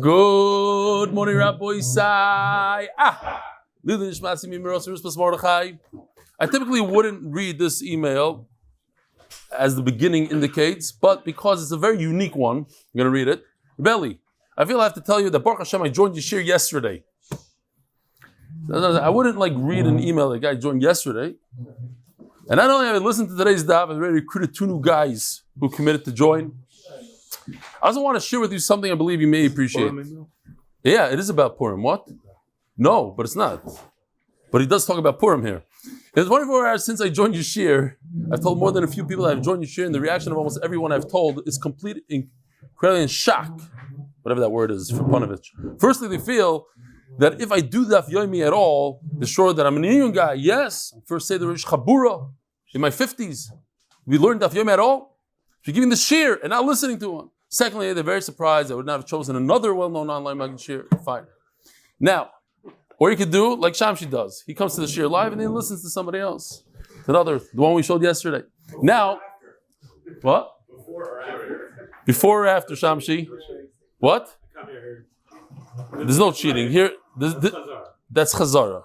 Good morning, Rabbi Isai. Leilui Nishmat Mordechai. I typically wouldn't read this email as the beginning indicates, but because it's a very unique one, I'm going to read it. Reb Eli, I feel I have to tell you that Baruch Hashem, I joined Yeshir yesterday. I wouldn't read an email that guy joined yesterday. And not only have I listened to today's daf, I've already recruited 2 new guys who committed to join. I also want to share with you something I believe you may appreciate. Yeah, it is about Purim. What? No, but it's not. But he does talk about Purim here. In 24 hours since I joined Yeshir, I've told more than a few people that I've joined Yeshir, and the reaction of almost everyone I've told is incredibly in shock, whatever that word is for Panovich. Firstly, they feel that if I do Daf Yomi at all, they're sure that I'm an Indian guy. Yes, first say the Rish Chabura in my 50s. We learned Daf Yomi at all? You're giving the shir and not listening to one. Secondly, they're very surprised I would not have chosen another well-known online Maggid shir. Fine. Now, or you could do like Shamshi does. He comes to the shir live and then he listens to somebody else. The one we showed yesterday. Now, what? Before or after Shamshi? What? There's no cheating here. That's Chazara.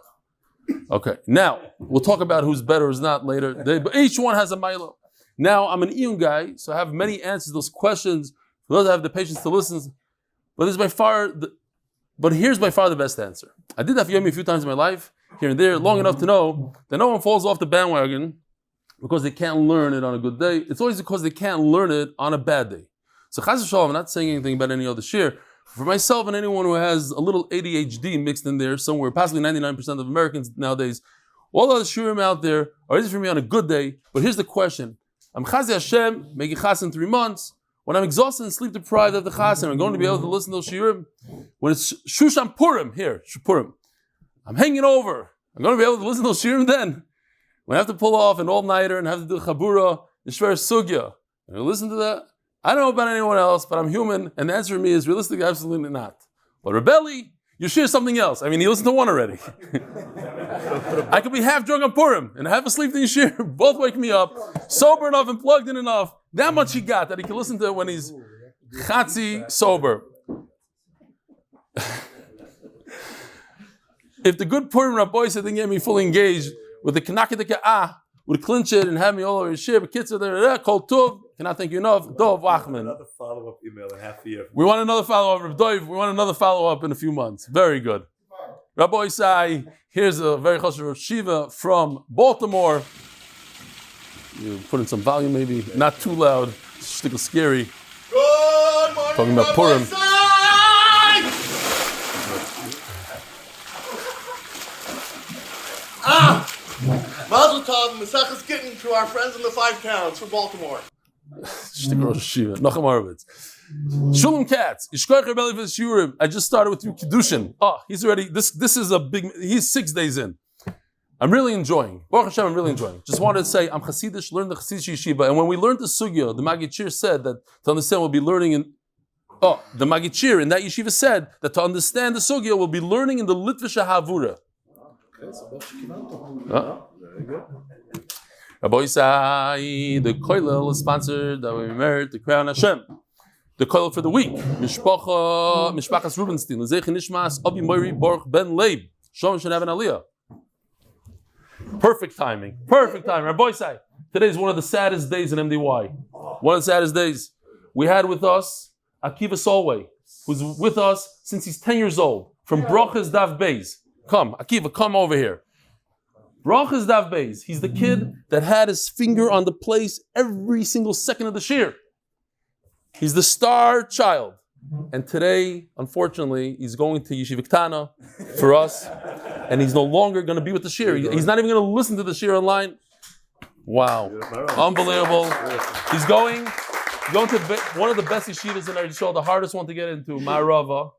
Okay. Now we'll talk about who's better, who's not later. But each one has a milo. Now I'm an Iyun guy, so I have many answers to those questions. For those that have the patience to listen, but here's by far the best answer. I did Daf Yomi a few times in my life, here and there, long enough to know that no one falls off the bandwagon because they can't learn it on a good day. It's always because they can't learn it on a bad day. So Chaz v'Shalom, I'm not saying anything about any other shir. For myself and anyone who has a little ADHD mixed in there somewhere, possibly 99% of Americans nowadays, all other shirim out there are easy for me on a good day. But here's the question. I'm Chazi Hashem, making chas in 3 months. When I'm exhausted and sleep deprived of the chas, I'm going to be able to listen to those shirim. When it's Shushan Purim, Purim, I'm hanging over. I'm going to be able to listen to those shirim then. When I have to pull off an all-nighter and have to do chabura, the shver sugya, and I listen to that. I don't know about anyone else, but I'm human, and the answer to me is realistically absolutely not. But Reb Eli, you share something else. I mean, he listened to one already. I could be half drunk on Purim and half asleep to Yeshir. Both wake me up, sober enough and plugged in enough. That much he got that he can listen to it when he's chatzi sober. If the good Purim Rabbi said they get me fully engaged with the Kanakadika would clinch it and have me all over Yeshir, but kids are there, Kol Tov, cannot thank you enough, Dov Achman. Another follow-up email in half a year. We want another follow-up, Rav Dov. We want another follow-up in a few months. Very good. Rabbi Isai, here's a very chashuv Shiva from Baltimore. You put in some volume maybe, not too loud, it's a little scary. Good morning, talking about Purim. Mazel tov, Mesachas Gitl to our friends in the 5 towns for Baltimore. Shalom Katz. I just started with you Kiddushin. He's already, this is a big, he's 6 days in. I'm really enjoying. Baruch Hashem, I'm really enjoying. Just wanted to say, I'm Hasidish, learn the Hasidish yeshiva. And when we learned the sugya, the Maggid Shir said that to understand we'll be learning in, the Maggid Shir in that yeshiva said that to understand the sugya we'll be learning in the Litvish Havura. Very good. Rabbi Isai, the koilel is sponsored that we merit the crown Hashem. The koilel for the week. Mishpachas Rubenstein. L'zeich Nishmas Abi Moiri Baruch Ben Leib. Shom should have an aliyah. Perfect timing. Perfect timing. Rabbi Isai, today is one of the saddest days in MDY. One of the saddest days. We had with us Akiva Solway, who's with us since he's 10 years old. From Bracha's Daf Beis. Come, Akiva, come over here. Bracha's Daf Beis. He's the kid that had his finger on the place every single second of the shir. He's the star child. And today, unfortunately, he's going to Yeshiva Ktana for us. And he's no longer going to be with the shir. He's not even going to listen to the shir online. Wow. Unbelievable. He's going to one of the best yeshivas in Eretz Yisrael, the hardest one to get into, Ma'arava.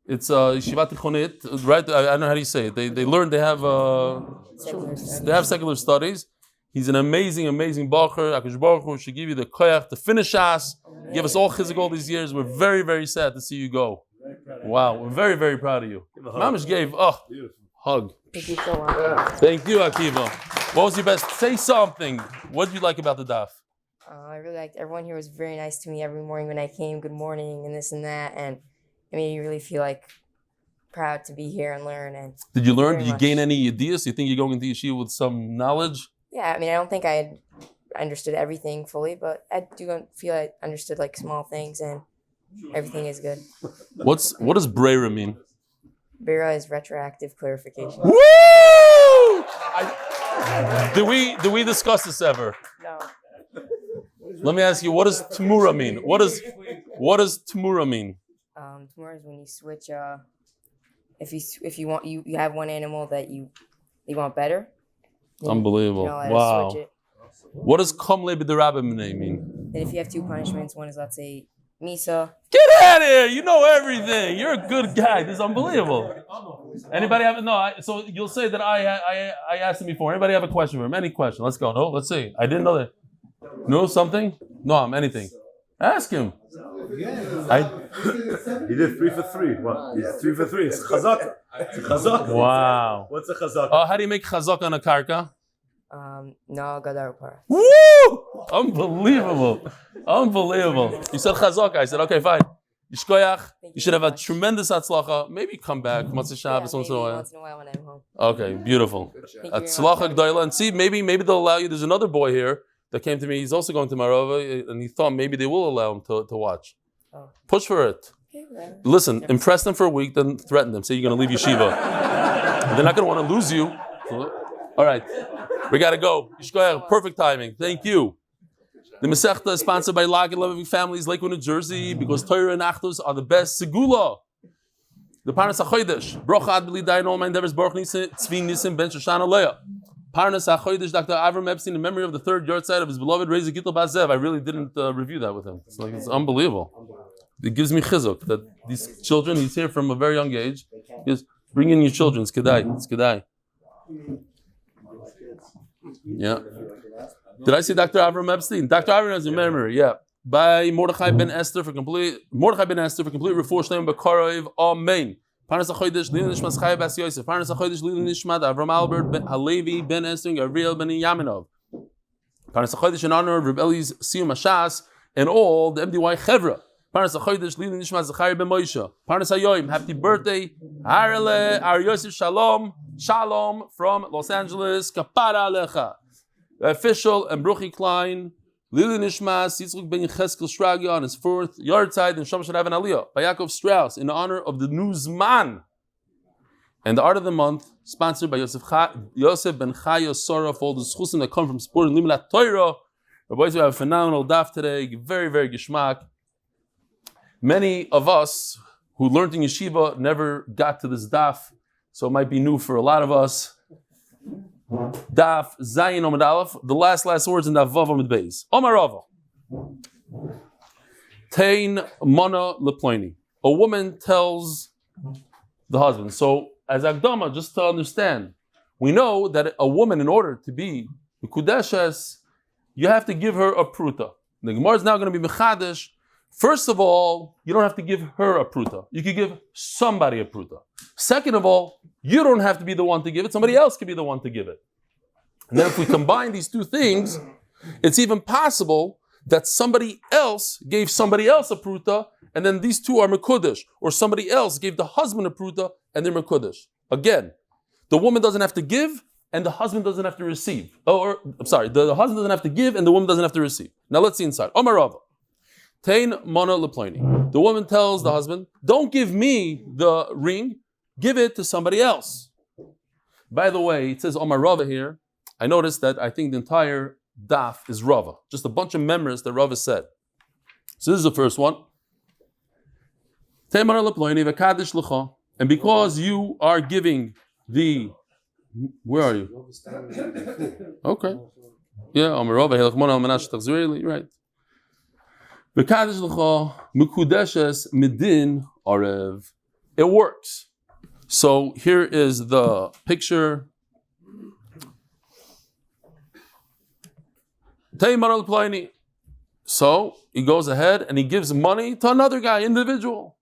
It's Yeshivat Tichonit, right? I don't know how do you say it. They have secular studies. He's an amazing bacher. Akash Baruch Hu should give you the koyach to finish us. Give us all chizuk all these years. We're very, very sad to see you go. Wow, we're very, very proud of you. Mamish gave hug. Thank you so much. Thank you, Akiva. What was your best? Say something. What did you like about the daf? I really liked everyone here was very nice to me every morning when I came. Good morning and this and that, and it made me really feel like proud to be here and learn. And did you learn? very Did you much. gain any ideas? You think you're going into yeshiva with some knowledge? Yeah, I mean, I don't think I had understood everything fully, but I do feel I understood like small things, and everything is good. What does Breira mean? Bera is retroactive clarification. Woo! Did we discuss this ever? No. Let me ask you, what does Tamura mean? What does Tamura mean? Tomorrow is when you switch. If you want you have one animal that you want better. then Unbelievable. you're not allowed to Wow. switch it. What does Kamle b'derabim mean? Then if you have two punishments, one is let's say Misa. Get out of here! You know everything. You're a good guy. This is unbelievable. Anybody have so you'll say that I asked him before. Anybody have a question for him? Any question? Let's go. No, let's see. I didn't know that. Know something? No, anything. Ask him. He did 3 for 3. What? He's 3 for 3. It's chazaka. It's a chazaka. Wow. What's a chazaka? How do you make chazak on a karka? No gadar para. Woo! Unbelievable. You said chazaka. I said, okay, fine. Yishkoyach. You should have a tremendous atzlacha. Maybe come back. Motzei Shabbos once in a while. Once in a while when I'm home. Okay, beautiful. Thank you very much. Atzlacha g'dayla. And see, maybe they'll allow you. There's another boy here that came to me. He's also going to Marova, and he thought maybe they will allow him to watch. Oh. Push for it. Okay, well. Listen, impress them for a week, then threaten them. Say you're going to leave yeshiva. They're not going to want to lose you. All right, we got to go. Yishkoyach, perfect timing. Thank you. The Masechta is sponsored by Lebovic families, Lakewood, New Jersey, because torah and achdus are the best segula. The Parnas HaChodesh, Bracha ad b'li dayin all my endeavors, Baruch Tzvi, Nissim, ben Shoshana, Leah. Parnas HaChodesh, Dr. Avrum Epstein, in memory of the third yahrzeit of his beloved Raiza Gitl Zeav. I really didn't review that with him. It's unbelievable. It gives me chizuk that these children, he's here from a very young age. He goes, bring in your children, it's kedai, it's kedai. Yeah. Did I say Dr. Avrum Epstein? Dr. Avrum has a memory, yeah. By Mordechai ben Esther for complete Refuah Shalema b'Karov. Amen. Parnas HaChodesh Leilui Nishmat Chaya bas Yosef. Parnas HaChodesh Leilui Nishmat Avrum Albert ben Halevi ben Esther Ariel ben Yaminov. Parnas HaChodesh in honor of Reb Eli's Siyum Hashas and all the MDY Chevra. Parnas HaChodesh Leilui Nishmat Zachariah ben Moshe. Parnas HaYoim, happy birthday. Aharon Yosef Shalom from Los Angeles. Kapara Alecha. Fishel and Bruchy Klein. Leilui Nishmas, Yitzchak ben Yecheskel Shragia on his 4th yahrzeit, and Shoshana have an Aliyah by Yaakov Strauss in honor of the newsman. And the art of the month, sponsored by Yosef ben Chaya Sora for all the schusim that come from supporting Limlat Torah. Our boys, we have a phenomenal daf today, very, very gishmak. Many of us who learned in yeshiva never got to this daf, so it might be new for a lot of us. Daf Zayin Amud Aleph, the last words in Daf Vav Amud Beis. Omar Rava. Tein Mana Leploini. A woman tells the husband. So, as Akdama, just to understand, we know that a woman, in order to be Mekudeshes, you have to give her a pruta. The Gemara is now going to be Mechadesh. First of all, you don't have to give her a pruta. You could give somebody a pruta. Second of all, you don't have to be the one to give it. Somebody else can be the one to give it. And then if we combine these two things, it's even possible that somebody else gave somebody else a pruta, and then these two are mekudesh. Or somebody else gave the husband a pruta, and they're mekudesh. Again, the woman doesn't have to give, and the husband doesn't have to receive. The husband doesn't have to give, and the woman doesn't have to receive. Now let's see inside. Omar Rava. Tein Mana Leploini. The woman tells the husband, don't give me the ring, give it to somebody else. By the way, it says Omar Rava here. I noticed that I think the entire daf is Rava. Just a bunch of memories that Rava said. So this is the first one. Tein Mana Leploini v'kadish l'cha. And because you are giving the... Where are you? Okay. Yeah, Omar Rava, Hilach Mona al-Manash Tachzireli, right. It works. So here is the picture. So he goes ahead and he gives money to another guy, individual.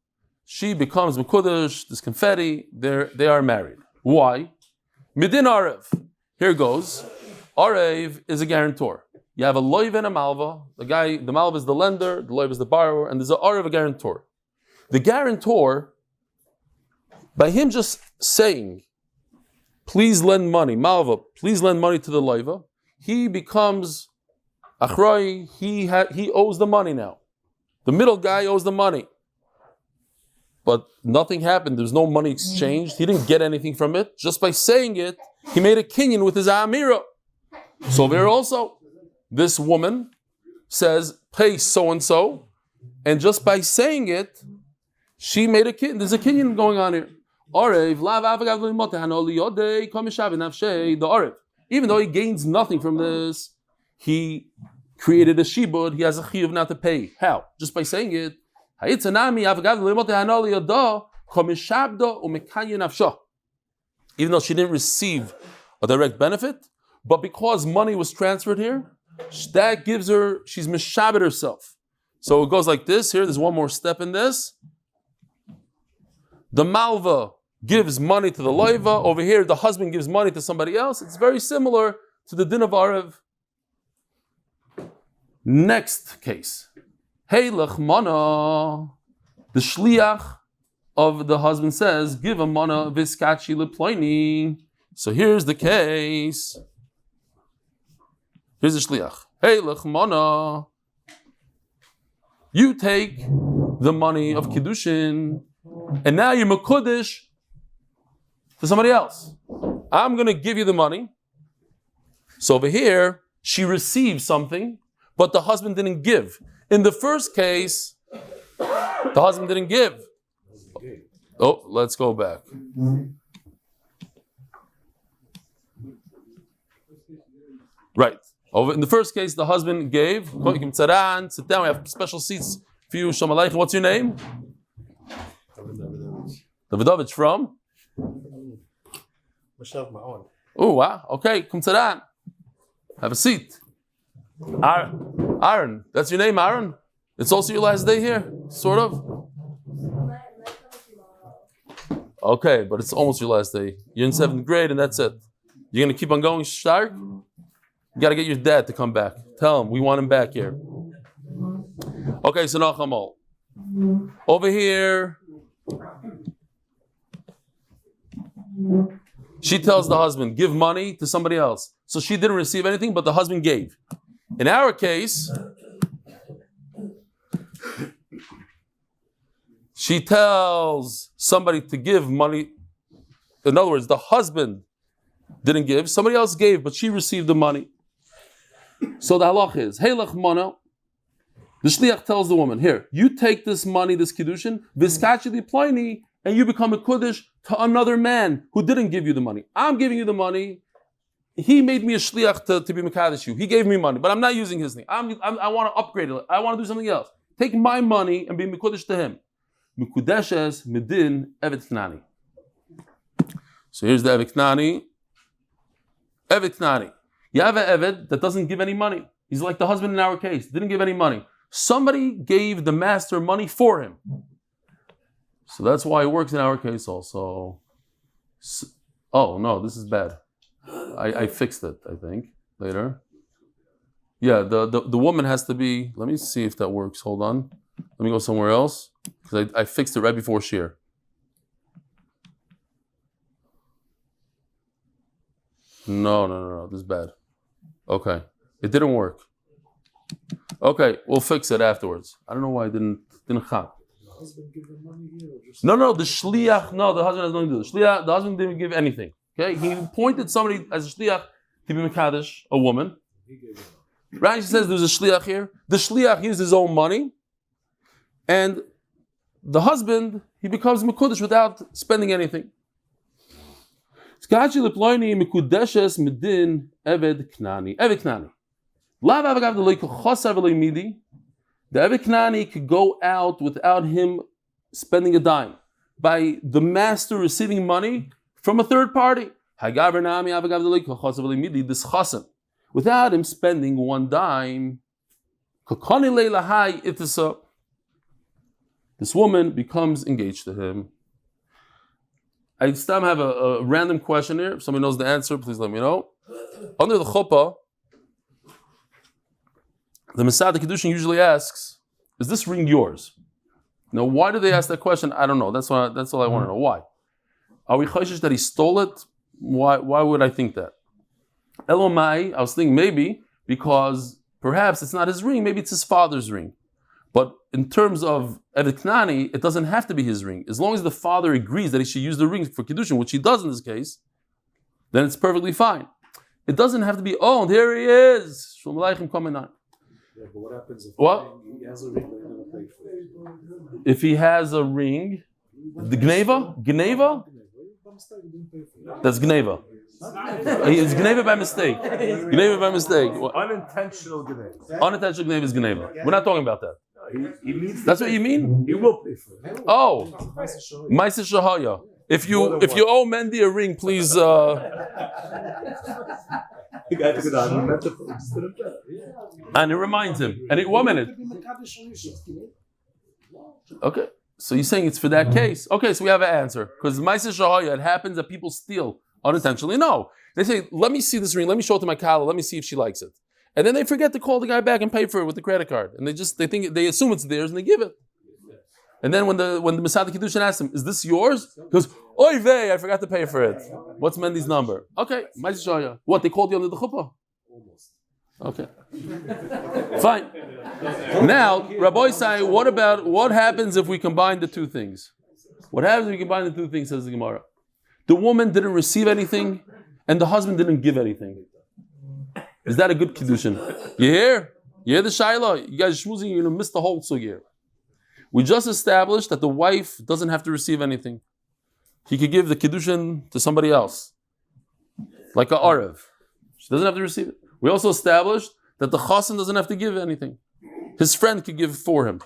She becomes Mekudesh, this confetti, they are married. Why? Midin Arev. Here goes. Arev is a guarantor. You have a loiv and a malva. The malva is the lender, the loiv is the borrower, and there's an a guarantor. The guarantor, by him just saying, please lend money, malva, please lend money to the loiva, he becomes achroi, he owes the money now. The middle guy owes the money. But nothing happened, there's no money exchanged, he didn't get anything from it. Just by saying it, he made a kinyan with his amira. So there also, this woman says, pay so-and-so, and just by saying it, she made a kinyan. There's a kinyan going on here. Even though he gains nothing from this, he created a shibud, he has a chiyuv not to pay. How? Just by saying it. Even though she didn't receive a direct benefit, but because money was transferred here, that gives her, she's mishabed herself. So it goes like this. Here, there's one more step in this. The malva gives money to the loiva. Over here, the husband gives money to somebody else. It's very similar to the din of Arev. Next case. Hey mana. The shliach of the husband says, give a mana viskachi leploini. So here's the case. Here's the shliach. Hey mana. You take the money of Kiddushin, and now you're mekudesh to somebody else. I'm going to give you the money. So over here, she received something, but the husband didn't give. In the first case, the husband didn't give. Oh, let's go back. Right. Over in the first case, the husband gave. Sit down. We have special seats for you. Shalom Aleichem. What's your name? Davidovich from? Myself, my own. Oh, wow. Okay, come sit down. Have a seat. Aharon. That's your name, Aharon? It's also your last day here, sort of? Okay, but it's almost your last day. You're in 7th grade and that's it. You're going to keep on going stark? You got to get your dad to come back. Tell him, we want him back here. Okay, so Nachamal. Over here, she tells the husband, give money to somebody else. So she didn't receive anything, but the husband gave. In our case, she tells somebody to give money. In other words, the husband didn't give, somebody else gave, but she received the money. So the halach is, hey lachmana, the shliach tells the woman, here, you take this money, this kiddushin, viskachi diploini, and you become a kuddush to another man who didn't give you the money. I'm giving you the money. He made me a shliach to be mekadesh you. He gave me money, but I'm not using his name. I want to upgrade it. I want to do something else. Take my money and be mekudesh to him. Mekudeshes midin evet knani. So here's the evet knani. Evet knani. You have an evet that doesn't give any money. He's like the husband in our case. Didn't give any money. Somebody gave the master money for him. So that's why it works in our case also. Oh no, this is bad. I fixed it, I think, later. Yeah, the woman has to be, let me see if that works. Hold on. Let me go somewhere else. Because I fixed it right before Shir. No. This is bad. Okay. It didn't work. Okay, we'll fix it afterwards. I don't know why it didn't chap. The husband give the money here or just... No, the shliach, no, the husband has nothing to do. The husband didn't give anything. Okay, he appointed somebody as a shliach to be mekadesh, a woman. Rashi says there's a shliach here. The shliach used his own money, and the husband, he becomes mekudesh without spending anything. Skachi leploini mekudeshes medin eved knani. Eved knani. Lav avagav the leiko chosav midi. The eved knani could go out without him spending a dime by the master receiving money from a third party. Without him spending one dime. This woman becomes engaged to him. I still have a random question here. If somebody knows the answer, please let me know. Under the chuppah, the Masad Kiddushin usually asks, is this ring yours? Now, why do they ask that question? I don't know. That's all I want to know. Why? Are we chayshish that he stole it? Why would I think that? Elomai, I was thinking maybe because perhaps it's not his ring, maybe it's his father's ring. But in terms of Eved Knani, it doesn't have to be his ring. As long as the father agrees that he should use the ring for Kiddushin, which he does in this case, then it's perfectly fine. It doesn't have to be, oh, and here he is. Shalom Aleichem coming on. Yeah, but what happens if he has a ring but he never paid for it? If he has a ring, the Gneva? That's Gneva. It's Gneva by mistake. Gneva by mistake. Unintentional Gneva. Unintentional Gneva is Gneva. We're not talking about that. He needs That's what you mean? He will pay for it. Oh, Maisa Shahaya. If you owe Mendy a ring, please. And it reminds him. And 1 minute. Okay, so you're saying it's for that case. Okay, so we have an answer. Because Maisa Shahaya, it happens that people steal unintentionally. No. They say, let me see this ring, let me show it to my Kala, let me see if she likes it. And then they forget to call the guy back and pay for it with the credit card. And they assume it's theirs and they give it. And then when the Masad Kiddushin asks him, is this yours? He goes, oy vey, I forgot to pay for it. What's Mendy's number? Okay, Maisa Shahaya. What, they called you under the chuppah? Okay. Fine. Now, Rabbi say, what happens if we combine the two things? What happens if we combine the two things, says the Gemara? The woman didn't receive anything, and the husband didn't give anything. Is that a good Kiddushin? You hear? You hear the Shaila? You guys schmoozing, you're going to miss the whole sugya. We just established that the wife doesn't have to receive anything. He could give the Kiddushin to somebody else. Like a Arev. She doesn't have to receive it. We also established that the Chassan doesn't have to give anything. His friend could give for him.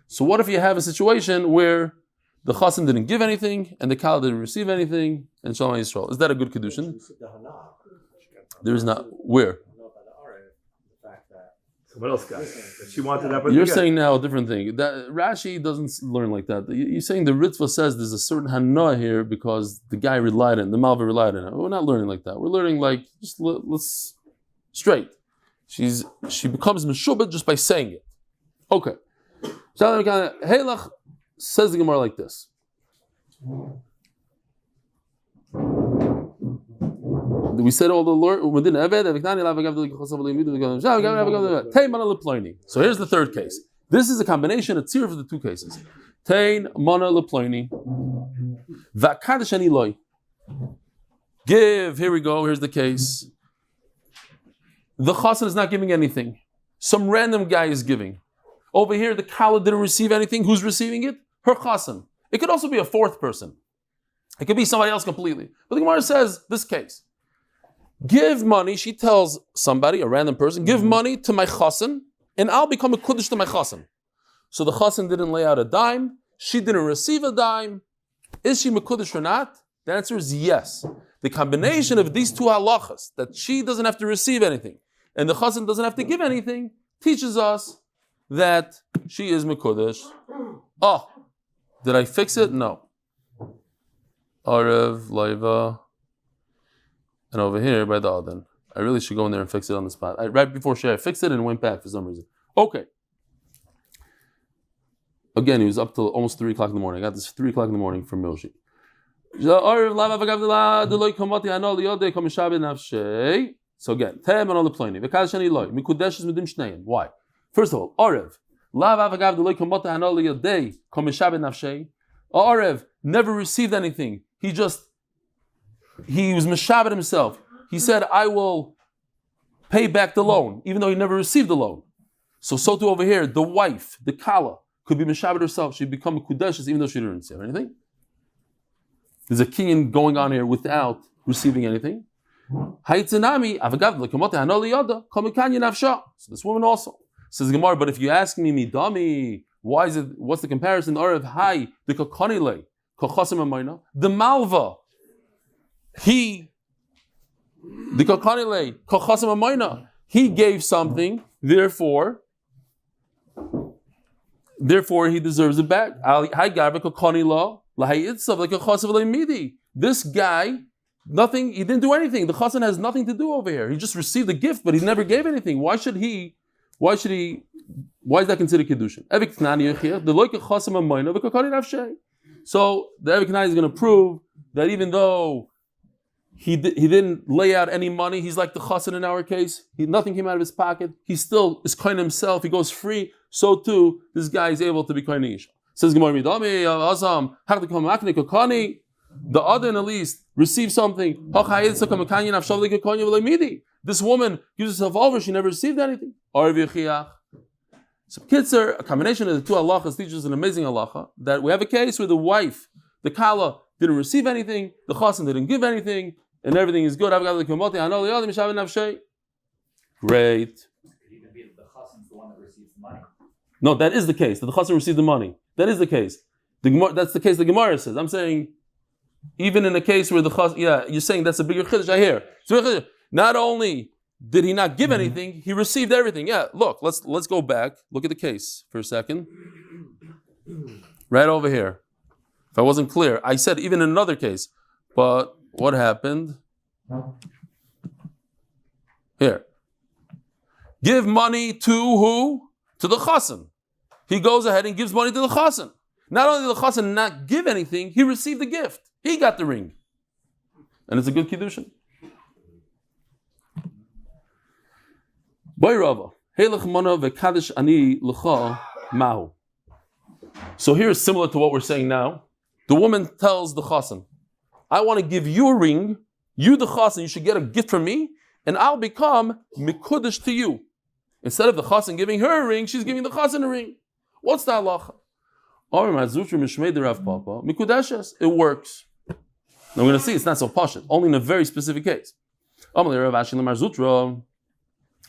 So what if you have a situation where the Chassan didn't give anything and the Kala didn't receive anything and Shalom Yisrael? Is that a good Kiddushin? There is not. Where? Someone else got it. She wanted that. You're saying now a different thing. That Rashi doesn't learn like that. You're saying the Ritva says there's a certain Hana here because the guy relied on it, the Malva relied on it. We're not learning like that. We're learning like, just let's straight. She becomes Meshubah just by saying it. Okay. Heilach says the Gemara like this. We said all the Lord. So here's the third case. This is a combination, a tzir of the two cases. Tein mana leploini, va'kadosh ani loy. Give. Here we go. Here's the case. The chassan is not giving anything. Some random guy is giving. Over here, the kala didn't receive anything. Who's receiving it? Her chassan. It could also be a fourth person. It could be somebody else completely. But the Gemara says this case. Give money, she tells somebody, a random person, give money to my chassan, and I'll become a kuddush to my chassan. So the chassan didn't lay out a dime, she didn't receive a dime. Is she mekudesh or not? The answer is yes. The combination of these two halachas, that she doesn't have to receive anything, and the chassan doesn't have to give anything, teaches us that she is mekudesh. Oh, did I fix it? No. Arev, Leiva, and over here by the Aden. I really should go in there and fix it on the spot. Right before Shea, I fixed it and went back for some reason. Okay. Again, he was up till almost 3 o'clock in the morning. I got this 3 o'clock in the morning from Milshi. So again, why? First of all, Arev never received anything. He was meshabed himself. He said, I will pay back the loan, even though he never received the loan. So too over here, the wife, the kala, could be meshabed herself. She'd become a kudeshes, even though she didn't receive anything. There's a kinyan going on here without receiving anything. So this woman also says Gemara, but if you ask me, midami, why is it? What's the comparison? The malva. He gave something, therefore he deserves it back. This guy, nothing, he didn't do anything. The chassan has nothing to do over here. He just received the gift, but he never gave anything. Why should he Why is that considered Kiddushin? So the Evik Knani is going to prove that even though he didn't lay out any money, he's like the chassan in our case. Nothing came out of his pocket. He still is kind of himself. He goes free. So too, this guy is able to be kind of Isha. Says Gemara Midami, the other at least receives something. This woman gives herself over. She never received anything. So Kitzer, a combination of the two halachas teaches an amazing halacha that we have a case where the wife, the kala, didn't receive anything, the chassan didn't give anything, and everything is good. Great. Could even be the chassan's the one that receives the money. No, that is the case. That the chassan received the money. That is the case. That's the case the Gemara says. I'm saying, even in a case where the chassan, you're saying that's a bigger chiddush. I hear. So not only did he not give anything, he received everything. Yeah, look, let's go back. Look at the case for a second. Right over here. If I wasn't clear, I said even in another case. But what happened? Here. Give money to who? To the chassan. He goes ahead and gives money to the chassan. Not only did the chassan not give anything, he received the gift. He got the ring. And it's a good Kiddushin. So here is similar to what we're saying now. The woman tells the chassan, I want to give you a ring, you the chassan, you should get a gift from me, and I'll become mikudesh to you. Instead of the chassan giving her a ring, she's giving the chassan a ring. What's the halacha? It works. Now we're going to see it's not so pashut, only in a very specific case.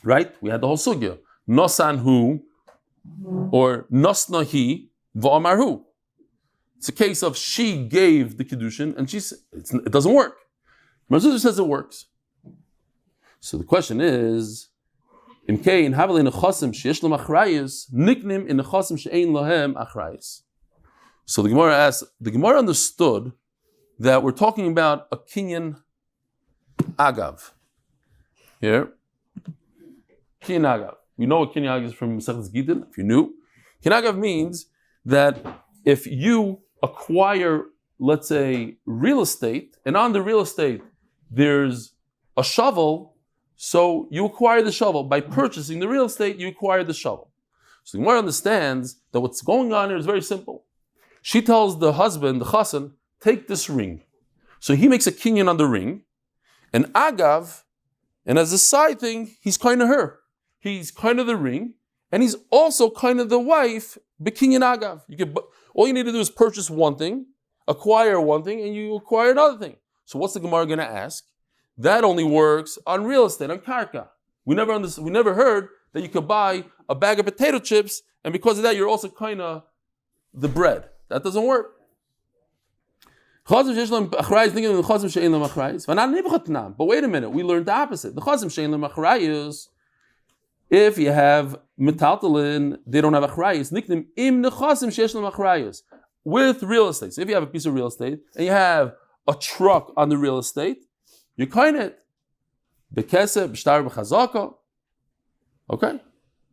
Right? We had the whole sugya. Nosanhu or nosnahi va'amarhu. It's a case of she gave the Kiddushin and it doesn't work. Marzutra says it works. So the question is, Imkein havelin nechasim sheyesh lam achrayis niknim in nechasim she'ein lahem achrayis. So the Gemara asks, the Gemara understood that we're talking about a kinyan agav. Here. Kinyan agav. We know what kinyan agav is from Raiza Gitl, if you knew. Kinyan agav means that if you acquire, let's say, real estate, and on the real estate there's a shovel, so you acquire the shovel. By purchasing the real estate, you acquire the shovel. So the Gemara understands that what's going on here is very simple. She tells the husband, the chassan, take this ring. So he makes a kinyan on the ring, and agav, and as a side thing, he's kind of her. He's kind of the ring, and he's also kind of the wife, bekinyan agav. All you need to do is purchase one thing, acquire one thing, and you acquire another thing. So what's the Gemara going to ask? That only works on real estate, on karka. We never heard that you could buy a bag of potato chips, and because of that, you're also kind of the bread. That doesn't work. But wait a minute, we learned the opposite. If you have metaltalin, they don't have achrayis. With real estate. So if you have a piece of real estate and you have a truck on the real estate, you kind it. Okay.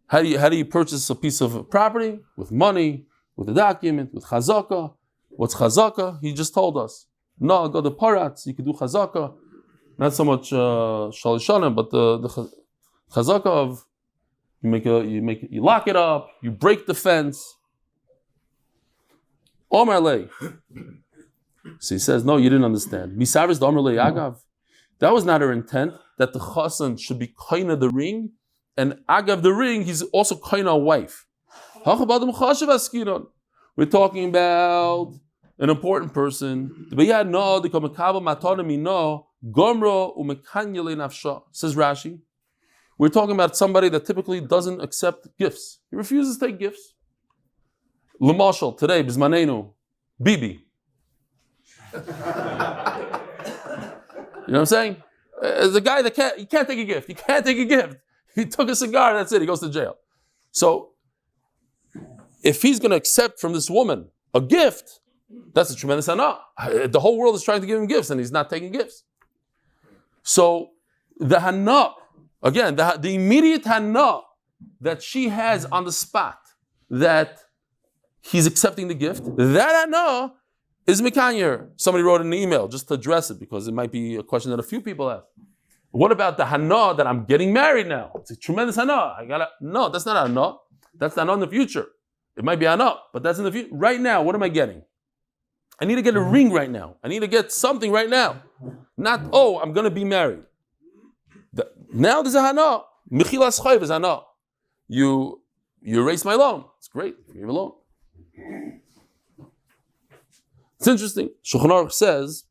How do you purchase a piece of property? With money, with a document, with chazaka. What's chazaka? He just told us. No, go to parats. You could do chazaka. Not so much Shoshana, but the chazaka of you lock it up, you break the fence. Omar lei. So he says, no, you didn't understand. Misaris Omar lei agav. That was not her intent, that the chassan should be kind of the ring, and agav the ring, he's also kind of a wife. We're talking about an important person. Says Rashi. We're talking about somebody that typically doesn't accept gifts. He refuses to take gifts. L'mashal, today, Bismanenu, Bibi. You know what I'm saying? As a guy that can't take a gift. He can't take a gift. He took a cigar, that's it. He goes to jail. So, if he's going to accept from this woman a gift, that's a tremendous hana. The whole world is trying to give him gifts, and he's not taking gifts. So, the hana, again, the immediate hana that she has on the spot that he's accepting the gift, that hana is mikanya. Somebody wrote an email just to address it because it might be a question that a few people have. What about the hana that I'm getting married now? It's a tremendous hana. No, that's not hana. That's hana in the future. It might be hana, but that's in the future. Right now, what am I getting? I need to get a ring right now. I need to get something right now. Not, I'm going to be married. Now there's a hana. Mechilas chayv is hana. You erase my loan. It's great. You have a loan. It's interesting. Shulchan Aruch says,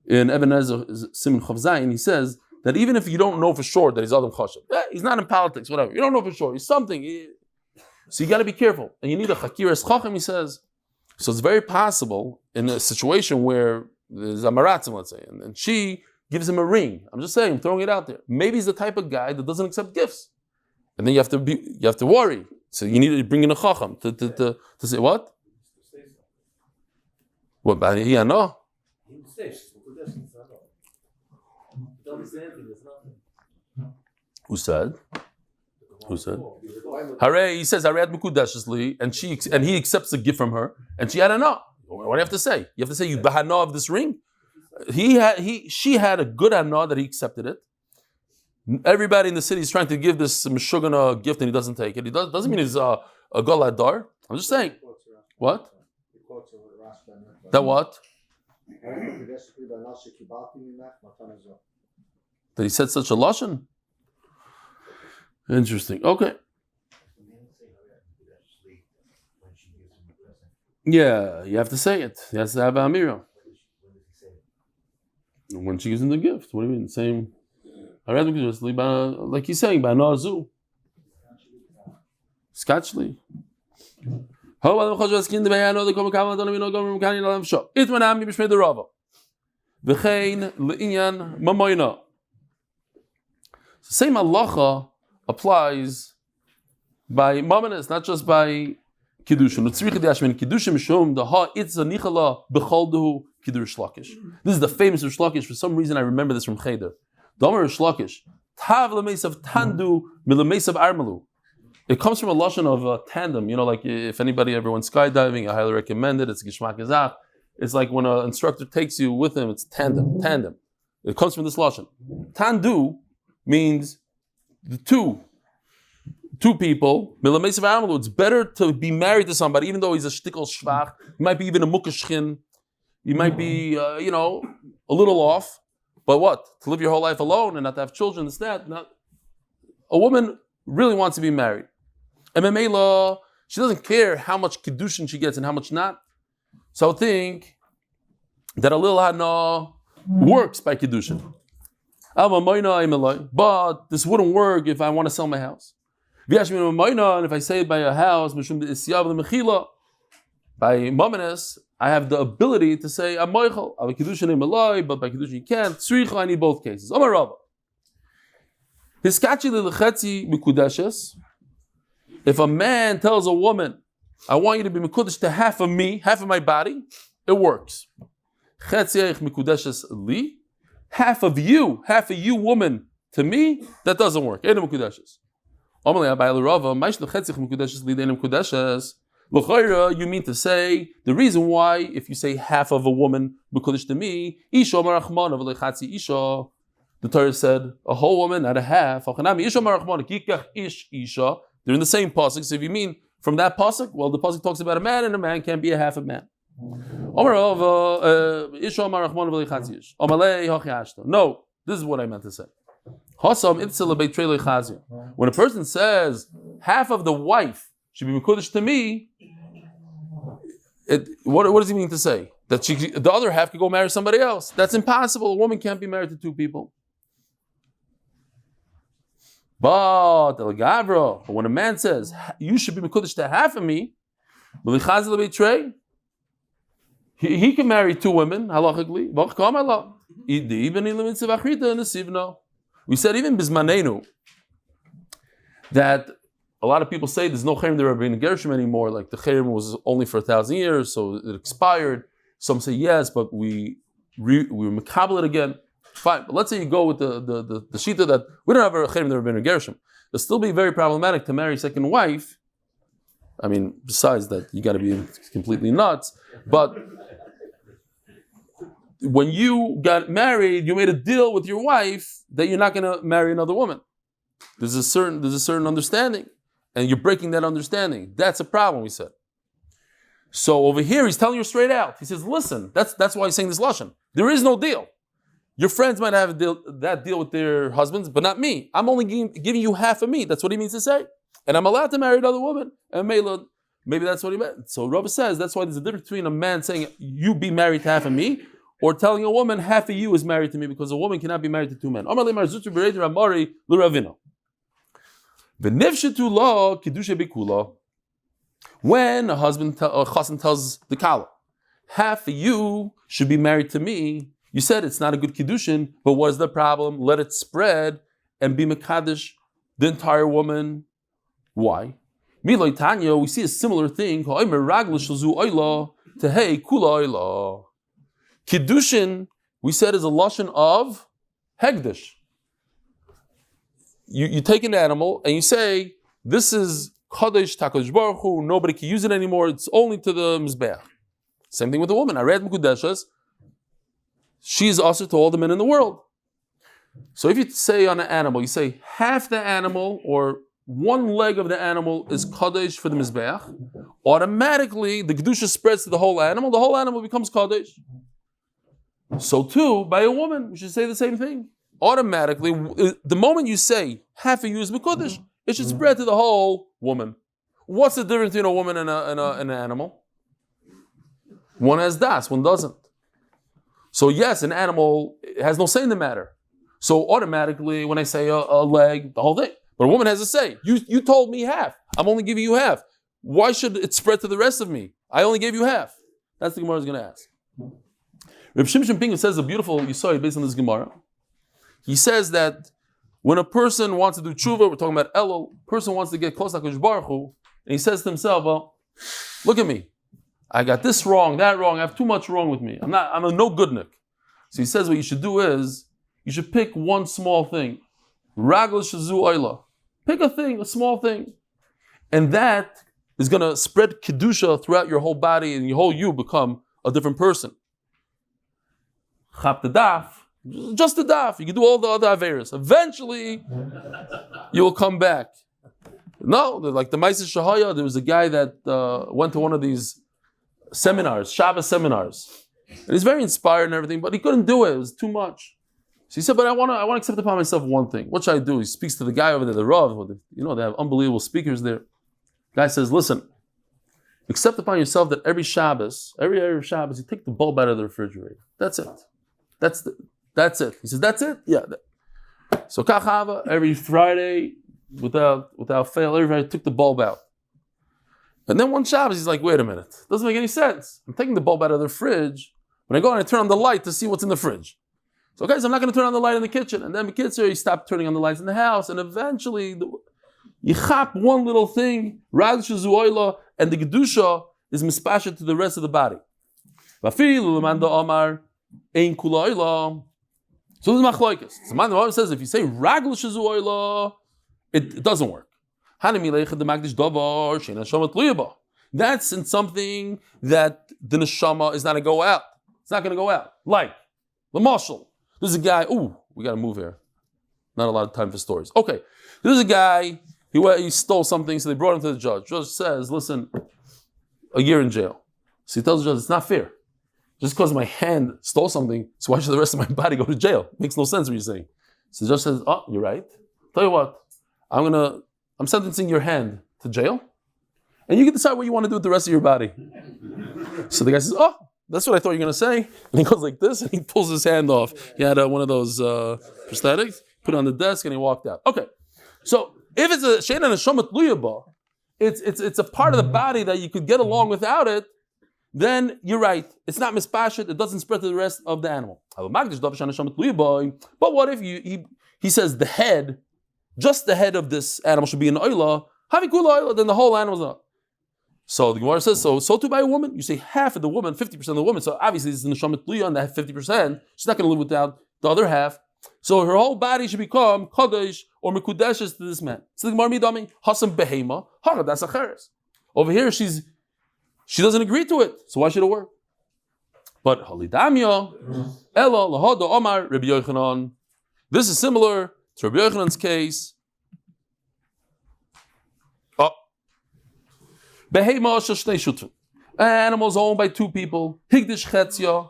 in Eben Ezer Siman Chav Zayin, he says that even if you don't know for sure that he's Adam Chashav, he's not in politics, whatever. You don't know for sure. He's something. So you got to be careful. And you need a Chakiras Chacham, he says. So it's very possible in a situation where there's a maratzim, let's say, and she gives him a ring. I'm just saying, I'm throwing it out there. Maybe he's the type of guy that doesn't accept gifts. And then you have to worry. So you need to bring in a Chacham to say what? What? Yeah, no. Who said? Hare, he says, Hare Mekudeshesli, and he accepts the gift from her, and she had a no. What do you have to say? You have to say you bahana of this ring. She had a good hana that he accepted it. Everybody in the city is trying to give this Meshugana a gift and he doesn't take it. He doesn't mean he's a Goladar. I'm just saying. What? That what? That he said such a lashon? Interesting. Okay. Yeah, you have to say it. He has to have Amira. When she gives him the gift. What do you mean? Same. Like he's saying, by Nazu. Scotchly. Same halacha applies by mamanis, not just by Kiddushin. This is the famous Rish Lakish. For some reason, I remember this from Cheder. Domer Rish Lakish. Tav l'meisav tandu milameisav armalu. It comes from a lashon of tandem. You know, like if anybody ever went skydiving, I highly recommend it. It's Gishmak Ezach. It's like when an instructor takes you with him, it's tandem. It comes from this lashon. Tandu means the two people. Milameisav armalu. It's better to be married to somebody, even though he's a shtikol shvach. He might be even a mukashchin. He might be, a little off. But what? To live your whole life alone and not to have children, it's that. A woman really wants to be married. And Memela, she doesn't care how much Kiddushin she gets and how much not. So I think that a little hana works by Kiddushin. But this wouldn't work if I want to sell my house. And if I say it by a house, by Mamanes, I have the ability to say, I'm Moichel, I have a Kiddushin in Malay, but by Kiddushin you can't. Tzricha, I need both cases. Omar Rava. If a man tells a woman, I want you to be Mekudesh to half of me, half of my body, it works. Half of you woman, to me, that doesn't work. You mean to say the reason why, if you say half of a woman Mekudesh to me, the Torah said a whole woman, not a half. They're in the same pasuk. So if you mean from that pasuk, well, the pasuk talks about a man, and a man can't be a half a man. No, this is what I meant to say. When a person says half of the wife should be Mekudesh to me, what does he mean to say? That the other half could go marry somebody else? That's impossible. A woman can't be married to two people. But when a man says you should be Mekudesh to half of me, he can marry two women halachically. We said even bismanenu that a lot of people say there's no Cherem Rabbeinu Gershom anymore, like the Cherem was only for 1,000 years, so it expired. Some say yes, but we makabel it again. Fine, but let's say you go with the shita that we don't have a cherim that been gershom. It'll still be very problematic to marry a second wife. I mean, besides that, you got to be completely nuts. But when you got married, you made a deal with your wife that you're not going to marry another woman. There's a certain understanding, and you're breaking that understanding. That's a problem, we said. So over here, he's telling you straight out. He says, listen, that's why he's saying this lashon. There is no deal. Your friends might have that deal with their husbands, but not me. I'm only giving you half of me. That's what he means to say. And I'm allowed to marry another woman. And maybe that's what he meant. So Rabbi says that's why there's a difference between a man saying, you be married to half of me, or telling a woman, half of you is married to me, because a woman cannot be married to two men. When a chassan tells the kala, half of you should be married to me, you said it's not a good kiddushin, but what is the problem? Let it spread and be mekadesh the entire woman. Why? We see a similar thing. Kiddushin, we said, is a lashon of hegdish. You take an animal and you say, this is Kadosh Takadosh Baruch Hu, nobody can use it anymore, it's only to the Mizbeach. Same thing with the woman. I read Mekudeshes, she is also to all the men in the world. So if you say on an animal, you say half the animal or one leg of the animal is Kadosh for the Mizbeach, automatically the Kedusha spreads to the whole animal becomes Kadosh. So too, by a woman, we should say the same thing. Automatically, the moment you say half of you is Mekudesh, it should spread to the whole woman. What's the difference between a woman and an animal? One has das, one doesn't. So yes, an animal has no say in the matter. So automatically, when I say a leg, the whole thing. But a woman has a say. You told me half. I'm only giving you half. Why should it spread to the rest of me? I only gave you half. That's the Gemara is going to ask. Reb Shimshon Pinkus says a beautiful yahrzeit based on this Gemara. He says that when a person wants to do tshuva, we're talking about Elul, person wants to get close to HaKadosh Baruch Hu, and he says to himself, well, look at me. I got this wrong, that wrong, I have too much wrong with me. I'm a no goodnik. So he says what you should do is, you should pick one small thing. Ragel shazu oila. Pick a thing, a small thing. And that is going to spread Kedusha throughout your whole body, and your whole you become a different person. Chap the daf, just the daf. You can do all the other averas. Eventually, you will come back. No, like the Ma'aseh Shahaya, there was a guy that went to one of these seminars, Shabbos seminars. And he's very inspired and everything, but he couldn't do it. It was too much. So he said, but I want to accept upon myself one thing. What should I do? He speaks to the guy over there, the Rav. They have unbelievable speakers there. The guy says, listen, accept upon yourself that every Shabbos, you take the bulb out of the refrigerator. That's it. That's it. He says, that's it? Yeah. So Kachava, every Friday, without fail, every Friday took the bulb out. And then one Shabbos, he's like, wait a minute. Doesn't make any sense. I'm taking the bulb out of the fridge. When I go and I turn on the light to see what's in the fridge. So guys, I'm not going to turn on the light in the kitchen. And then the kids he stopped turning on the lights in the house. And eventually, you chop one little thing, and the Gedusha is mispashet to the rest of the body. So this is machloikis. So the Bible says if you say ragl shazu oila, it doesn't work. That's in something that the neshama is not going to go out. It's not going to go out. Like the marshal. There's a guy. We got to move here. Not a lot of time for stories. Okay, there's a guy. He stole something, so they brought him to the judge. The judge says, "Listen, a year in jail." So he tells the judge, "It's not fair. Just because my hand stole something, so why should the rest of my body go to jail? Makes no sense what you're saying." So the judge says, "Oh, you're right. Tell you what, I'm sentencing your hand to jail, and you can decide what you want to do with the rest of your body." So the guy says, "Oh, that's what I thought you were going to say." And he goes like this, and he pulls his hand off. He had one of those prosthetics, put it on the desk, and he walked out. Okay, so if it's a shein and a shomat luyaba, it's a part of the body that you could get along without it. Then you're right. It's not mispashet. It doesn't spread to the rest of the animal. But what if he says the head, just the head of this animal should be an oila, then the whole animal's not. So the Gemara says, so too by a woman. You say half of the woman, 50% of the woman. So obviously it's in the shamat luya on that 50%. She's not going to live without the other half. So her whole body should become Kodesh or Mekudeshes to this man. So the Gemara midami Hasam Behema, that's Acheres. Over here, she doesn't agree to it. So why should it work? But Halidamya, Ella, Lahada, Omar, Reb Elchanan. This is similar to Reb Elchanan's case. Behema Shnei Shutfim. Animals owned by two people. Higdish Chetzia.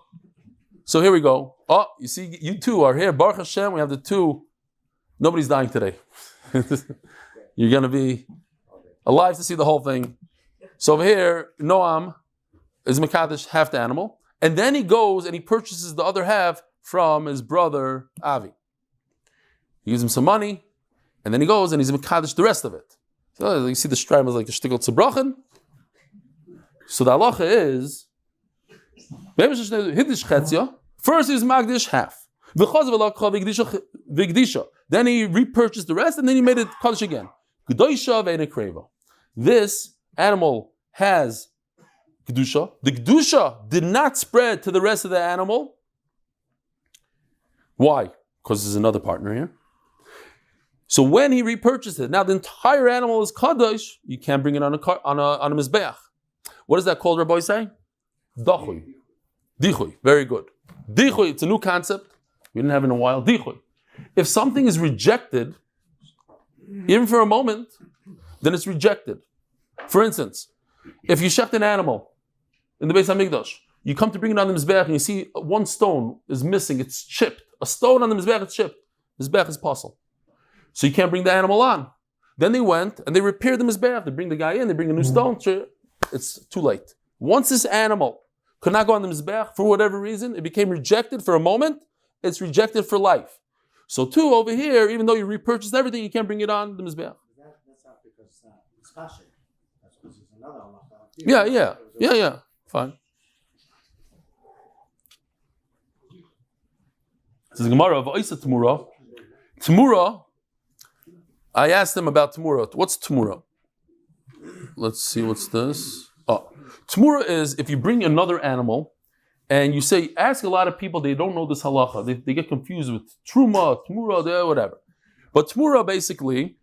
So here we go. Oh, you see, you two are here. Baruch Hashem, we have the two. Nobody's dying today. You're going to be alive to see the whole thing. So over here, Noam is Mekadesh, half the animal. And then he goes and he purchases the other half from his brother Avi. He gives him some money. And then he goes and he's Mekadesh the rest of it. So you see the strime is like the shtickle tzebrachen. So the halacha is first he's magdish half. Then he repurchased the rest and then he made it kaddish again. This animal has kedusha. The kedusha did not spread to the rest of the animal. Why? Because there's another partner here. So when he repurchased it, now the entire animal is kaddish. You can't bring it on a mizbeach. What is that called, Rabbi say? Dachui. Dichui. Very good. Dichui, it's a new concept. We didn't have it in a while. Dichui. If something is rejected, even for a moment, then it's rejected. For instance, if you shecht an animal in the Beis HaMikdash, you come to bring it on the Mizbeach and you see one stone is missing, it's chipped. A stone on the Mizbeach is chipped. Mizbeach is possible. So you can't bring the animal on. Then they went and they repaired the Mizbeach. They bring the guy in, they bring a new stone. It's too late. Once this animal could not go on the Mizbeach for whatever reason, it became rejected for a moment, it's rejected for life. So too, over here, even though you repurchased everything, you can't bring it on the Mizbeach. That's not because it's kasher. That's because it's another halacha. Yeah. Fine. This is Gemara of Oisa Tamura. Tamura, I asked them about Tamura. What's Tamura? Let's see, what's this? Tamura is if you bring another animal and you say, ask a lot of people, they don't know this halacha. They get confused with Truma, Tamura, whatever. But Tamura basically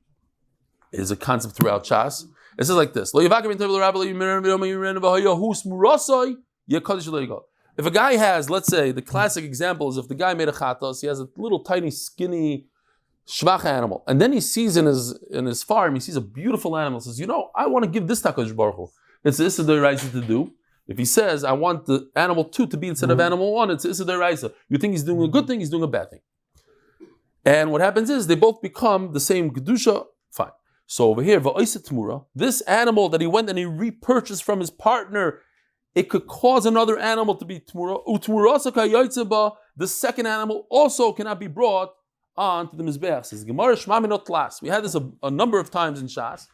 is a concept throughout Shas. It says like this. If a guy has, let's say, the classic example is if the guy made a chatos, he has a little tiny, skinny, shvach animal, and then he sees in his farm, he sees a beautiful animal, says, I want to give this to HaKadosh Baruch Hu. It's Issa D'Oraisa to do. If he says, I want the animal 2 to be instead of animal 1, it's Issa D'Oraisa. You think he's doing a good thing, he's doing a bad thing. And what happens is, they both become the same Kedusha, fine. So over here, Va'isa Tamura, this animal that he went and he repurchased from his partner, it could cause another animal to be Tamura. The second animal also cannot be brought on to the Mizbeach. Says Gemara Shma Minot Tlas. We had this a number of times in Shas.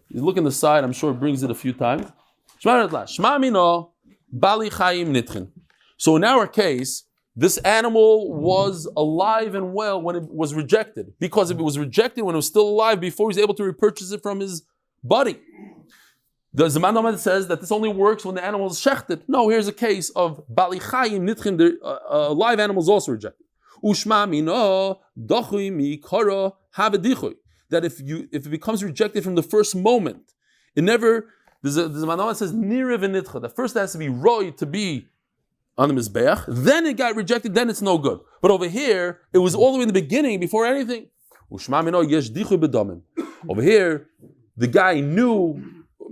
You look on the side, I'm sure it brings it a few times. Shma Minot Tlas. Shma Mino Bali Chayim Nitchin. So in our case, this animal was alive and well when it was rejected. Because if it was rejected when it was still alive, before he was able to repurchase it from his buddy. The Zaman Ahmed says that this only works when the animal is shechted. No, here's a case of Bali Chayim Nitchin, the live animal is also rejected. Ushma mino dochui mi kara havadichui. That if it becomes rejected from the first moment, it never. The Manama says nira v'nitcha. That first it has to be roy to be on the mizbeach. Then it got rejected. Then it's no good. But over here, it was all the way in the beginning before anything. Ushma mino yesh dichui b'damim. Over here, the guy knew,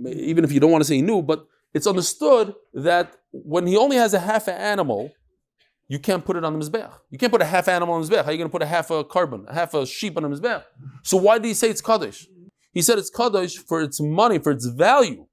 even if you don't want to say he knew, but it's understood that when he only has a half an animal, you can't put it on the mizbeach. You can't put a half animal on the mizbeach. How are you going to put a half a carbon, a half a sheep on the mizbeach? So why did he say it's kaddish? He said it's kaddish for its money, for its value.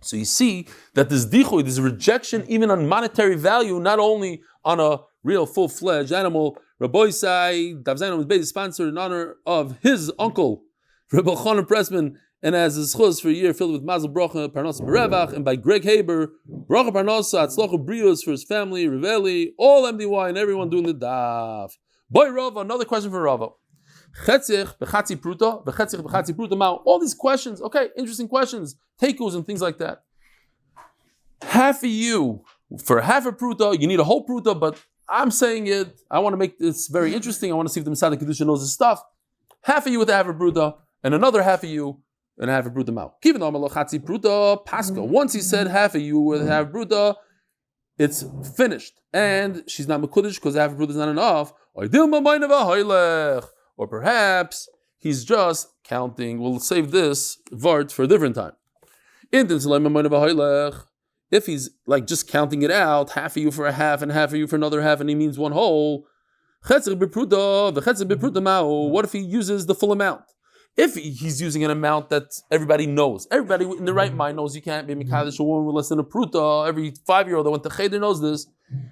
So you see that this dichui, this rejection, even on monetary value, not only on a real full-fledged animal. Reb Elchanan Pressman is sponsored in honor of his uncle, Reb Elchanan Pressman, and as his chuz for a year filled with mazel bracha, parnasa berevach, and by Greg Haber, bracha parnasa, atzlocha brios for his family, Rav Eli, all MDY, and everyone doing the daf. Boy Rav, another question for Rav. Chetzich bechatzi pruta, bechetzik bechatzi pruta mao. All these questions, okay, interesting questions, teikus and things like that. Half of you, for half a pruta, you need a whole pruta, but I'm saying it. I want to make this very interesting. I want to see if the Masada Kiddushin knows his stuff. Half of you with a half a bruta, and another half of you and a half a bruta mouth. Keep it normal. Pascha. Once he said half of you with a half a bruta, it's finished, and she's not mekudesh because half a bruta is not enough. Or perhaps he's just counting. We'll save this vart for a different time. If he's like just counting it out, half of you for a half and half of you for another half, and he means one whole. What if he uses the full amount? If he's using an amount that everybody knows, everybody in the right mind knows you can't be mekadesh a woman with less than a pruta. Every 5-year-old that went to cheder knows this,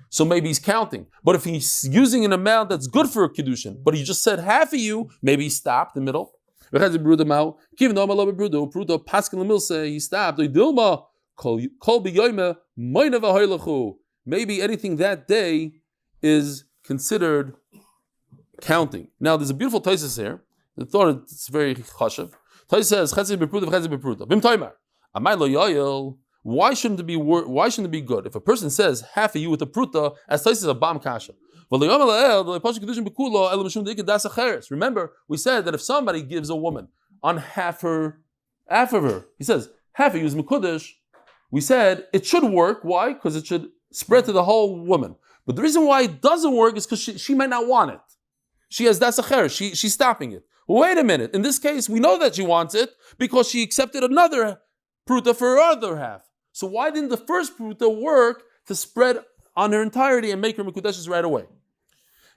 so maybe he's counting. But if he's using an amount that's good for a kiddushin, but he just said half of you, maybe he stopped in the middle. He stopped. Maybe anything that day is considered counting. Now, there's a beautiful thesis here. I thought it's very chashav. Thesis says, why shouldn't it be good if a person says half of you with a pruta, as thesis is a bam kasha? Remember, we said that if somebody gives a woman on half of her, he says half of you is mekudesh. We said it should work. Why? Because it should spread to the whole woman. But the reason why it doesn't work is because she might not want it. She has das acher. She's stopping it. Wait a minute. In this case, we know that she wants it because she accepted another pruta for her other half. So why didn't the first pruta work to spread on her entirety and make her mekudeshes right away?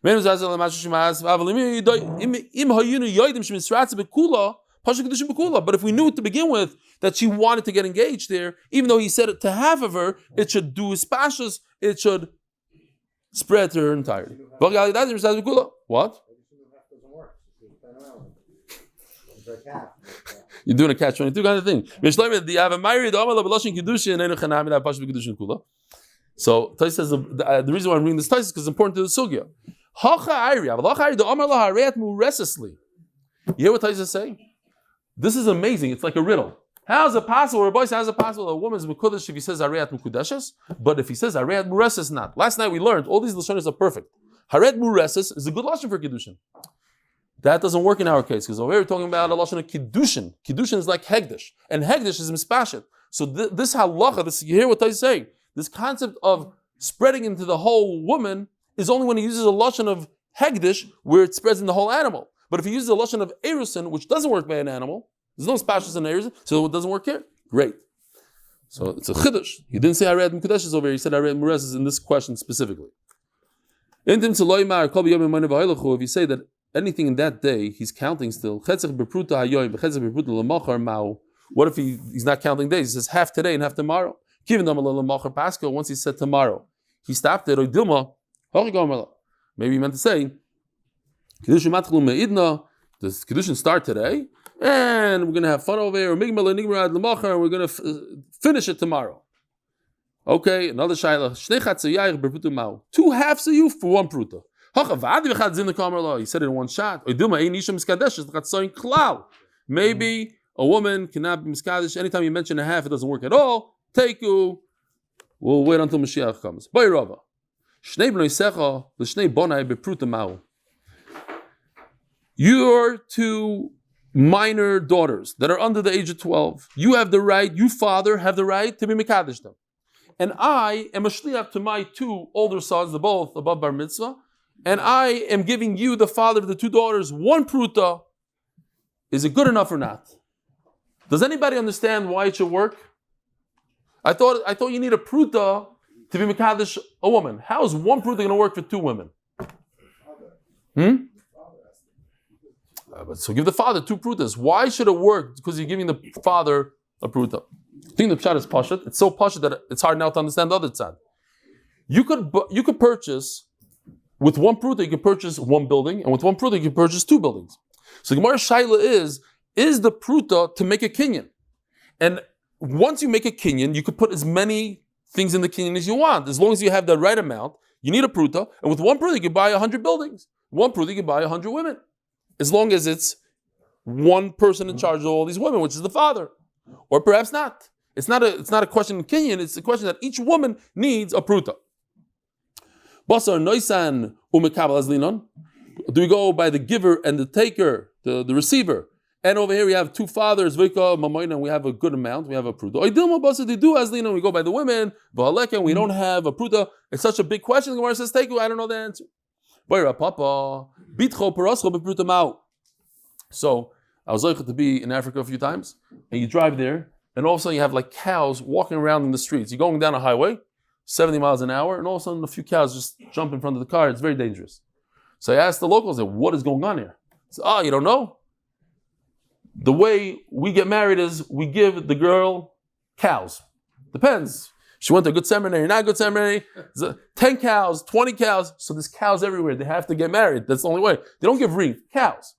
But if we knew to begin with that she wanted to get engaged there, even though he said it to half of her, it should do his pashas, it should spread to her entirety. What? You're doing a catch-22 kind of thing. So Tais says the reason why I'm reading this Tais is because it's important to the sugya. You hear what Tais is saying? This is amazing. It's like a riddle. How is it possible, Rabbi, how is it possible a woman's mekudesh if he says Harayat Mukudeshes, but if he says Harayat Mureses not? Last night we learned all these lashonos are perfect. Harayat Mureses is a good lashon for Kiddushin. That doesn't work in our case because over here we're talking about a lashon of Kiddushin. Kiddushin is like Hegdish, and Hegdish is mispashet. So this halacha, you hear what I say? This concept of spreading into the whole woman is only when he uses a lashon of Hegdish where it spreads in the whole animal. But if he uses a lashon of erusin, which doesn't work by an animal, there's no spashas in erusin, so it doesn't work here. Great. So it's a chiddush. He didn't say Harayat Mukudeshes over here. He said Harayat Mureses in this question specifically. If you say that anything in that day, he's counting still. What if he's not counting days? He says half today and half tomorrow. Once he said tomorrow, he stopped it. Maybe he meant to say, the Kiddushin start today, and we're going to have fun over here. We're going to finish it tomorrow. Okay, another shayla. 2 halves of you for 1 pruta. He said it in one shot. Maybe a woman cannot be miskadesh. Anytime you mention a half, it doesn't work at all. Teiku. We'll wait until Mashiach comes. Your 2 minor daughters that are under the age of 12, you have the right, you father have the right to be mekadesh them. And I am a shliach to my 2 older sons, they're both above bar mitzvah, and I am giving you, the father of the 2 daughters, 1 pruta. Is it good enough or not? Does anybody understand why it should work? I thought you need a pruta to be mekadesh a woman. How is 1 pruta going to work for 2 women? So give the father 2 prutas. Why should it work? Because you're giving the father a pruta. I think the pshat is pashut. It's so pashut that it's hard now to understand the other side. You could purchase with 1 pruta. You could purchase 1 building, and with 1 pruta you could purchase 2 buildings. So Gemara Shaila is the pruta to make a kinyan, and once you make a kinyan, you could put as many things in the kinyan as you want, as long as you have the right amount. You need a pruta, and with 1 pruta you can buy 100 buildings. 1 pruta you can buy 100 women. As long as it's 1 person in charge of all these women, which is the father, or perhaps not. It's not a question of kinyan. It's a question that each woman needs a pruta. Basar noisan umekabel azlinon. Do we go by the giver and the taker, the receiver? And over here we have two fathers, Vika, Mamoina, and we have a good amount. We have a pruta. Oidilma basar they do azlinon. We go by the women. V'haleka, and we don't have a pruta. It's such a big question. The Gemara says, "Take you." I don't know the answer. Boira papa bitcho parascho bepruta mau. So I was like to be in Africa a few times, and you drive there, and all of a sudden you have like cows walking around in the streets. You're going down a highway, 70 miles an hour, and all of a sudden a few cows just jump in front of the car. It's very dangerous. So I asked the locals, what is going on here? So, you don't know? The way we get married is we give the girl cows. Depends. She went to a good seminary, not a good seminary. 10 cows, 20 cows. So there's cows everywhere. They have to get married. That's the only way. They don't give ring, cows.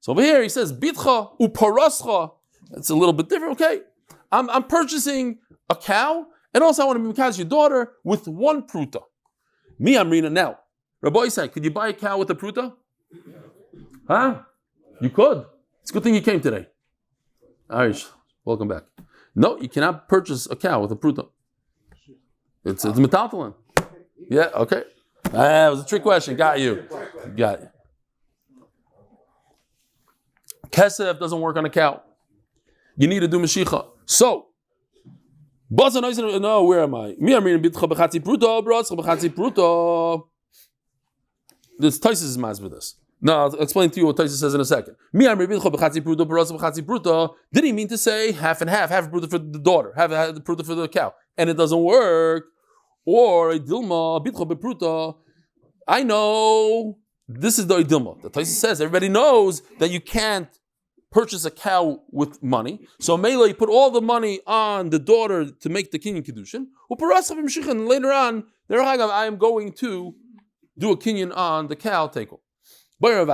So over here he says, bitcha uparascha. That's a little bit different. Okay, I'm purchasing a cow, and also I want to be your daughter with one pruta. Me, I'm reading now. Rabbi said, could you buy a cow with a pruta? Huh? You could. It's a good thing you came today. Arish, welcome back. No, you cannot purchase a cow with a pruta. It's metaltalin. Yeah, okay. It was a trick question. Got you. Got you. Kesef doesn't work on a cow. You need to do Mashiach. So, no, where am I? This Taisus is mad with this. No, I'll explain to you what Taisus says in a second. Did he mean to say half and half a pruta for the daughter, half a pruta for the cow? And it doesn't work. Or a dilma, bitcha bepruta. I know this is the idilma. The Taisus says everybody knows that you can't purchase a cow with money. So Mela, you put all the money on the daughter to make the kinyan Kiddushin. And later on, I am going to do a kinyan on the cow tekel. The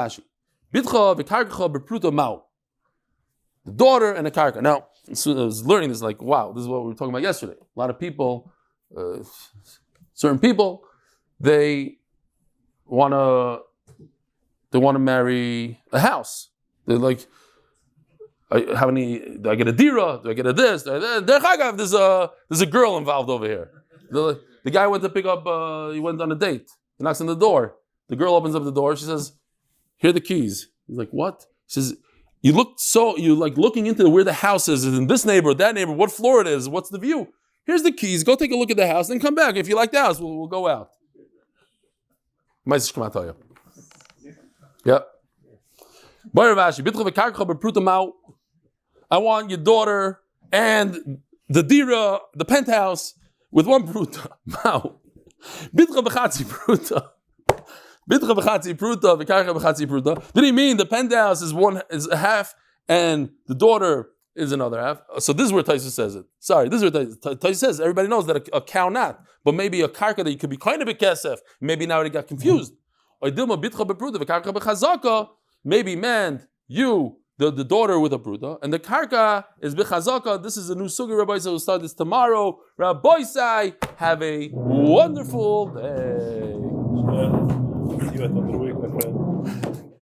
daughter and the karka. Now, so I was learning this, like, wow, this is what we were talking about yesterday. A lot of people, certain people, they want to marry a house. They're like, how many? Do I get a dira? Do I get a this? There's a girl involved over here. The guy went to pick up. He went on a date. He knocks on the door. The girl opens up the door. She says, "Here are the keys." He's like, "What?" She says, "You like looking into where the house is in this neighborhood, that neighborhood, what floor it is, what's the view? Here's the keys. Go take a look at the house, then come back. If you like the house, we'll go out." Yep. I want your daughter and the dira, the penthouse, with one pruta. Did he mean the penthouse is a half and the daughter is another half? So this is where Taisus says it. Sorry, this is where Taisus says. Everybody knows that a cow not, but maybe a karka that you could be kind of a kesef. Maybe now he got confused. Maybe meant you, the daughter with a pruta, and the karka is bechazaka. This is a new sugi. Rabbi Sai will start this tomorrow. Rabbi Sai, have a wonderful day. See you at the end of the week, my friend.